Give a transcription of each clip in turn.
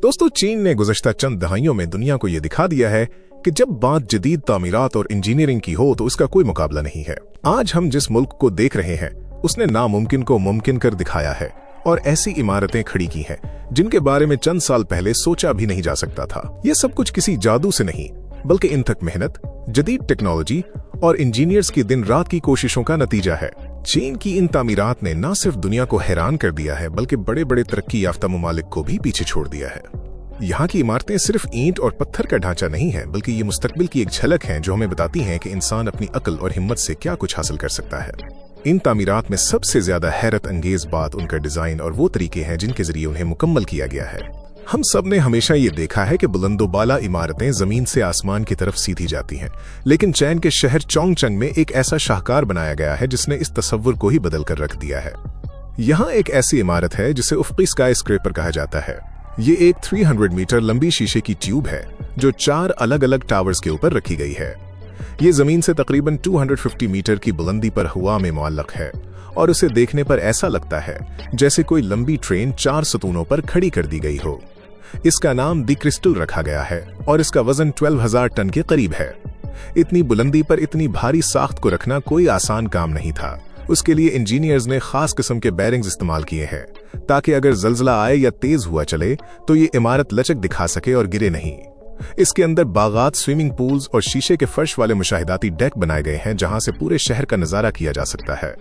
दोस्तों, चीन ने गुज़श्ता चंद दहाइयों में दुनिया को यह दिखा दिया है कि जब बात जदीद तामीरात और इंजीनियरिंग की हो तो इसका कोई मुकाबला नहीं है। आज हम जिस मुल्क को देख रहे हैं उसने नामुमकिन को मुमकिन कर दिखाया है और ऐसी इमारतें खड़ी की हैं जिनके बारे में चंद साल पहले सोचा भी नहीं जा सकता था। यह सब कुछ किसी जादू से नहीं बल्कि इंथक मेहनत, जदीद टेक्नोलॉजी और इंजीनियर्स की दिन रात की कोशिशों का नतीजा है। चीन की इन तामीरात ने न सिर्फ दुनिया को हैरान कर दिया है बल्कि बड़े बड़े तरक्की याफ्ता ममालिक को भी पीछे छोड़ दिया है। यहाँ की इमारतें सिर्फ ईंट और पत्थर का ढांचा नहीं है बल्कि ये मुस्तकबिल की एक झलक है जो हमें बताती हैं कि इंसान अपनी अक्ल और हिम्मत से क्या कुछ हासिल कर सकता है। इन तामीरात में सबसे ज्यादा हैरत अंगेज बात उनका डिजाइन और वो तरीके हैं जिनके जरिए उन्हें मुकम्मल किया गया है। हम सब ने हमेशा ये देखा है कि बुलंदोबाला इमारतें जमीन से आसमान की तरफ सीधी जाती हैं, लेकिन चीन के शहर चोंगचंग में एक ऐसा शाहकार बनाया गया है जिसने इस तस्वुर को ही बदल कर रख दिया है। यहाँ एक ऐसी इमारत है जिसे उफ़क़ी स्काई स्क्रैपर कहा जाता है। ये एक 300 मीटर लंबी शीशे की ट्यूब है जो 4 अलग अलग टावर्स के ऊपर रखी गई है। ये जमीन से तकरीबन 250 मीटर की बुलंदी पर हवा में मुअल्लक है और उसे देखने पर ऐसा लगता है जैसे कोई लंबी ट्रेन 4 सतूनों पर खड़ी कर दी गई हो। इसका नाम दी क्रिस्टल रखा गया है और इसका वजन 12,000 टन के करीब है। इतनी बुलंदी पर इतनी भारी साख्त को रखना कोई आसान काम नहीं था। उसके लिए इंजीनियर्स ने खास किस्म के बैरिंग्स इस्तेमाल किए हैं ताकि अगर जलजला आए या तेज हुआ चले तो ये इमारत लचक दिखा सके और गिरे नहीं। इसके अंदर बागात, स्विमिंग पूल्स और शीशे के फर्श वाले मुशाहिदाती डेक बनाए गए हैं जहां से पूरे शहर का नजारा किया जा सकता है।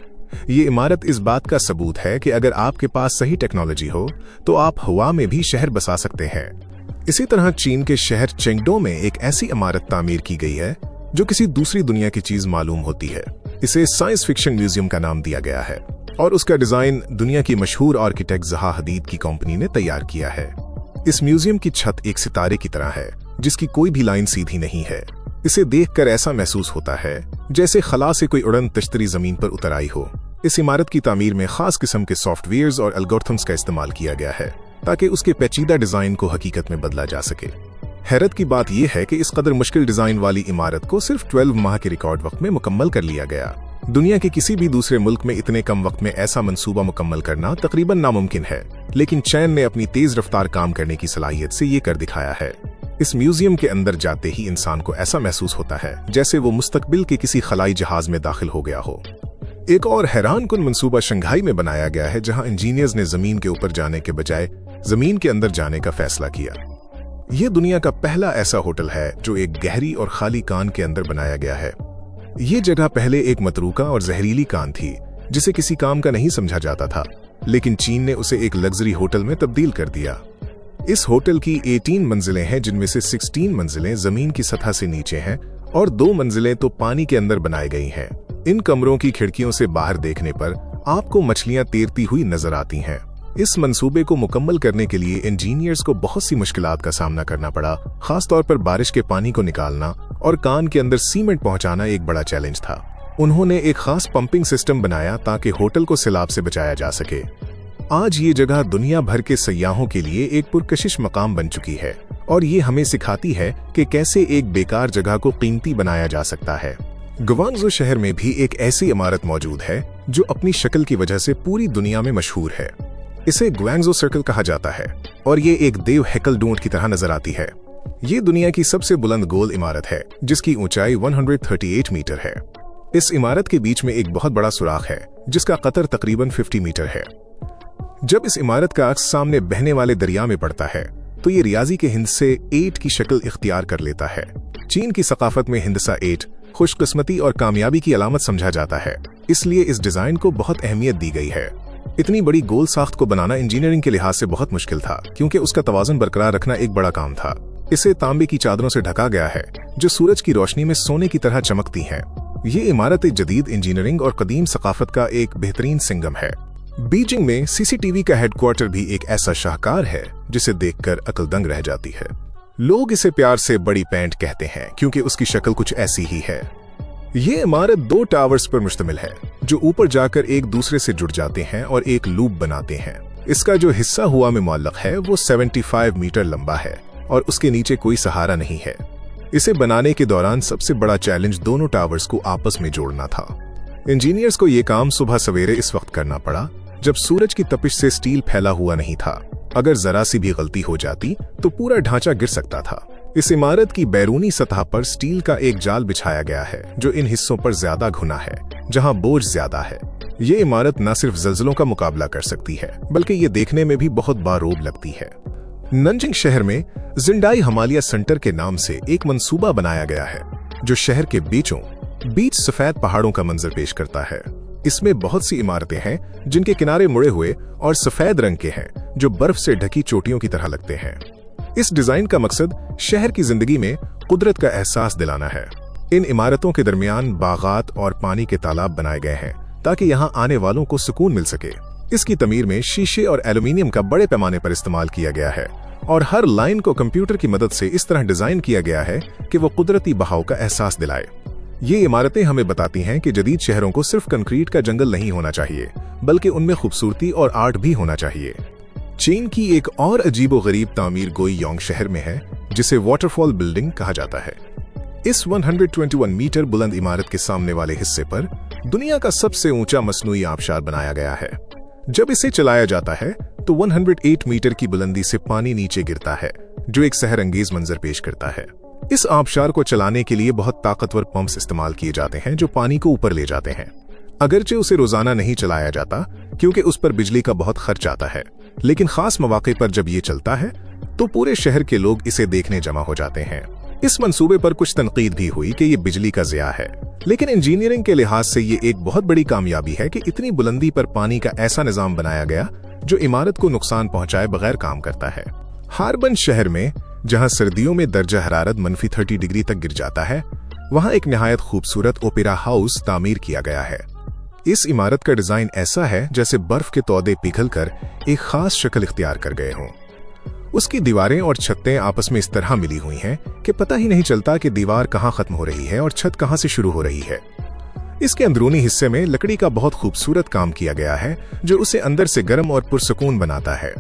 ये इमारत इस बात का सबूत है कि अगर आपके पास सही टेक्नोलॉजी हो तो आप हवा में भी शहर बसा सकते हैं। इसी तरह चीन के शहर चेंगडो में एक ऐसी इमारत तामीर की गई है जो किसी दूसरी दुनिया की चीज मालूम होती है। इसे साइंस फिक्शन म्यूजियम का नाम दिया गया है और उसका डिजाइन दुनिया की मशहूर आर्किटेक्ट ज़हा हदीद की कंपनी ने तैयार किया है। इस म्यूजियम की छत एक सितारे की तरह है जिसकी कोई भी लाइन सीधी नहीं है। इसे देखकर ऐसा महसूस होता है जैसे खला से कोई उड़न तश्तरी जमीन पर उतर आई हो। इस इमारत की तामीर में खास किस्म के सॉफ्टवेयर्स और एल्गोरिथम्स का इस्तेमाल किया गया है ताकि उसके पेचीदा डिजाइन को हकीकत में बदला जा सके। हैरत की बात यह है कि इस कदर मुश्किल डिजाइन वाली इमारत को सिर्फ 12 माह के रिकॉर्ड वक्त में मुकम्मल कर लिया गया। दुनिया के किसी भी दूसरे मुल्क में इतने कम वक्त में ऐसा मंसूबा मुकम्मल करना तकरीबन नामुमकिन है, लेकिन चीन ने अपनी तेज रफ्तार काम करने की सलाहियत से ये कर दिखाया है। इस म्यूजियम के अंदर जाते ही इंसान को ऐसा महसूस होता है जैसे वो मुस्तकबिल के किसी खलाई जहाज में दाखिल हो गया हो। एक और हैरान कुन मंसूबा शंघाई में बनाया गया है जहां इंजीनियर्स ने जमीन के ऊपर जाने के बजाय जमीन के अंदर जाने का फैसला किया। यह दुनिया का पहला ऐसा होटल है जो एक गहरी और खाली कान के अंदर बनाया गया है। ये जगह पहले एक मतरूका और जहरीली कान थी जिसे किसी काम का नहीं समझा जाता था, लेकिन चीन ने उसे एक लग्जरी होटल में तब्दील कर दिया। इस होटल की 18 मंजिलें हैं जिनमें से 16 मंजिलें जमीन की सतह से नीचे हैं और 2 मंजिलें तो पानी के अंदर बनाई गई हैं। इन कमरों की खिड़कियों से बाहर देखने पर आपको मछलियां तैरती हुई नजर आती हैं। इस मंसूबे को मुकम्मल करने के लिए इंजीनियर्स को बहुत सी मुश्किलात का सामना करना पड़ा। खास तौर पर बारिश के पानी को निकालना और कान के अंदर सीमेंट पहुंचाना एक बड़ा चैलेंज था। उन्होंने एक खास पंपिंग सिस्टम बनाया ताकि होटल को सैलाब से बचाया जा सके। आज ये जगह दुनिया भर के सयाहों के लिए एक पुरकशिश मकाम बन चुकी है और ये हमें सिखाती है कि कैसे एक बेकार जगह को कीमती बनाया जा सकता है। ग्वांगझो शहर में भी एक ऐसी इमारत मौजूद है जो अपनी शक्ल की वजह से पूरी दुनिया में मशहूर है। इसे ग्वांगझो सर्कल कहा जाता है और ये एक देव हैकल डोंट की तरह नजर आती है। ये दुनिया की सबसे बुलंद गोल इमारत है जिसकी ऊंचाई 138 मीटर है। इस इमारत के बीच में एक बहुत बड़ा सुराख है जिसका कतर तकरीबन 50 मीटर है। जब इस इमारत का अक्स सामने बहने वाले दरिया में पड़ता है तो ये रियाजी के हिंदसे 8 की शक्ल इख्तियार कर लेता है। चीन की सकाफत में हिंदसा 8 खुशकिस्मती और कामयाबी की अलामत समझा जाता है, इसलिए इस डिजाइन को बहुत अहमियत दी गई है। इतनी बड़ी गोल साख्त को बनाना इंजीनियरिंग के लिहाज से बहुत मुश्किल था क्योंकि उसका तवाज़ुन बरकरार रखना एक बड़ा काम था। इसे तांबे की चादरों से ढका गया है जो सूरज की रोशनी में सोने की तरह चमकती हैं। ये इमारत एक जदीद इंजीनियरिंग और कदीम सकाफत का एक बेहतरीन संगम है। बीजिंग में सीसीटीवी का हेडक्वार्टर भी एक ऐसा शाहकार है जिसे देखकर अक्ल दंग रह जाती है। लोग इसे प्यार से बड़ी पैंट कहते हैं क्योंकि उसकी शक्ल कुछ ऐसी ही है। ये इमारत 2 टावर्स पर मुश्तमिल है जो ऊपर जाकर एक दूसरे से जुड़ जाते हैं और एक लूप बनाते हैं। इसका जो हिस्सा हुआ में मुअल्लक है वो 75 मीटर लंबा है और उसके नीचे कोई सहारा नहीं है। इसे बनाने के दौरान सबसे बड़ा चैलेंज दोनों टावर्स को आपस में जोड़ना था। इंजीनियर्स को यह काम सुबह सवेरे इस वक्त करना पड़ा जब सूरज की तपिश से स्टील फैला हुआ नहीं था। अगर जरा सी भी गलती हो जाती तो पूरा ढांचा गिर सकता था। इस इमारत की बैरूनी सतह पर स्टील का एक जाल बिछाया गया है जो इन हिस्सों पर ज्यादा घुना है जहां बोझ ज्यादा है। ये इमारत न सिर्फ जल्जलों का मुकाबला कर सकती है बल्कि ये देखने में भी बहुत बारोब लगती है। नंजिंग शहर में जिंडाई हिमालय सेंटर के नाम से एक मंसूबा बनाया गया है जो शहर के बीचों बीच सफेद पहाड़ों का मंजर पेश करता है। इसमें बहुत सी इमारतें हैं जिनके किनारे मुड़े हुए और सफेद रंग के हैं जो बर्फ से ढकी चोटियों की तरह लगते हैं। इस डिजाइन का मकसद शहर की जिंदगी में कुदरत का एहसास दिलाना है। इन इमारतों के दरमियान बागात और पानी के तालाब बनाए गए हैं ताकि यहाँ आने वालों को सुकून मिल सके। इसकी तमीर में शीशे और एल्यूमिनियम का बड़े पैमाने पर इस्तेमाल किया गया है और हर लाइन को कंप्यूटर की मदद से इस तरह डिजाइन किया गया है कि वो कुदरती बहाव का एहसास दिलाए। ये इमारतें हमें बताती हैं कि जदीद शहरों को सिर्फ कंक्रीट का जंगल नहीं होना चाहिए बल्कि उनमें खूबसूरती और आर्ट भी होना चाहिए। चीन की एक और अजीबोगरीब तामीर गोइयोंग शहर में है जिसे वाटरफॉल बिल्डिंग कहा जाता है। इस 121 मीटर बुलंद इमारत के सामने वाले हिस्से पर दुनिया का सबसे ऊंचा मसनूई आबशार बनाया गया है। जब इसे चलाया जाता है तो 108 मीटर की बुलंदी से पानी नीचे गिरता है जो एक सहर अंगेज मंजर पेश करता है। इस आबशार को चलाने के लिए बहुत ताकतवर पंप्स इस्तेमाल किए जाते हैं जो पानी को ऊपर ले जाते हैं। अगरचे उसे रोजाना नहीं चलाया जाता क्योंकि उस पर बिजली का बहुत खर्च आता है, लेकिन खास मौके पर जब ये चलता है तो पूरे शहर के लोग इसे देखने जमा हो जाते हैं। इस मंसूबे पर कुछ तनकीद भी हुई कि ये बिजली का ज़िया है, लेकिन इंजीनियरिंग के लिहाज से ये एक बहुत बड़ी कामयाबी है कि इतनी बुलंदी पर पानी का ऐसा निजाम बनाया गया जो इमारत को नुकसान पहुंचाए बगैर काम करता है। हारबन शहर में जहां सर्दियों में दर्जा हरारत -30 डिग्री तक गिर जाता है, वहां एक निहायत खूबसूरत ओपेरा हाउस तामीर किया गया है। इस इमारत का डिजाइन ऐसा है जैसे बर्फ के तौदे पिघलकर एक खास शक्ल इख्तियार कर गए हों। उसकी दीवारें और छतें आपस में इस तरह मिली हुई हैं कि पता ही नहीं चलता कि दीवार कहां खत्म हो रही है और छत कहां से शुरू हो रही है। इसके अंदरूनी हिस्से में लकड़ी का बहुत खूबसूरत काम किया गया है जो उसे अंदर से गर्म और पुरसकून बनाता है।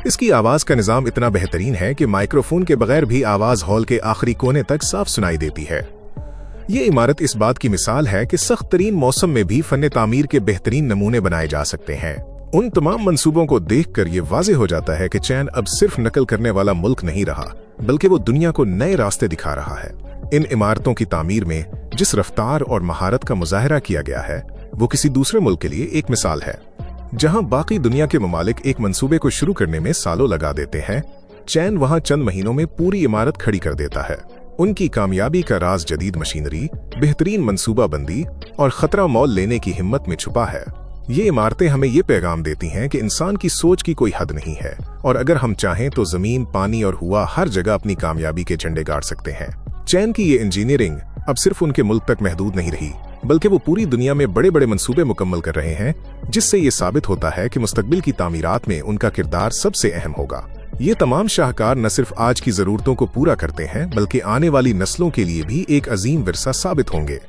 इसकी आवाज का निजाम इतना बेहतरीन है कि माइक्रोफोन के बगैर भी आवाज हॉल के आखिरी कोने तक साफ सुनाई देती है। ये इमारत इस बात की मिसाल है कि सख्त तरीन मौसम में भी फन तामीर के बेहतरीन नमूने बनाए जा सकते हैं। उन तमाम मंसूबों को देखकर ये वाज़ेह हो जाता है कि चीन अब सिर्फ नकल करने वाला मुल्क नहीं रहा बल्कि वो दुनिया को नए रास्ते दिखा रहा है। इन इमारतों की तामीर में जिस रफ्तार और महारत का मुजाहरा किया गया है वो किसी दूसरे मुल्क के लिए एक मिसाल है। जहां बाकी दुनिया के ममालिक एक मंसूबे को शुरू करने में सालों लगा देते हैं, चीन वहां चंद महीनों में पूरी इमारत खड़ी कर देता है। उनकी कामयाबी का राज जदीद मशीनरी, बेहतरीन मंसूबा बंदी और खतरा मोल लेने की हिम्मत में छुपा है। ये इमारतें हमें ये पैगाम देती हैं कि इंसान की सोच की कोई हद नहीं है और अगर हम चाहें तो जमीन, पानी और हवा हर जगह अपनी कामयाबी के झंडे गाड़ सकते हैं। चीन की ये इंजीनियरिंग अब सिर्फ उनके मुल्क तक महदूद नहीं रही बल्कि वो पूरी दुनिया में बड़े बड़े मंसूबे मुकम्मल कर रहे हैं, जिससे ये साबित होता है कि मुस्तकबिल की तामीरात में उनका किरदार सबसे अहम होगा। ये तमाम शाहकार न सिर्फ आज की जरूरतों को पूरा करते हैं बल्कि आने वाली नस्लों के लिए भी एक अजीम विरसा साबित होंगे।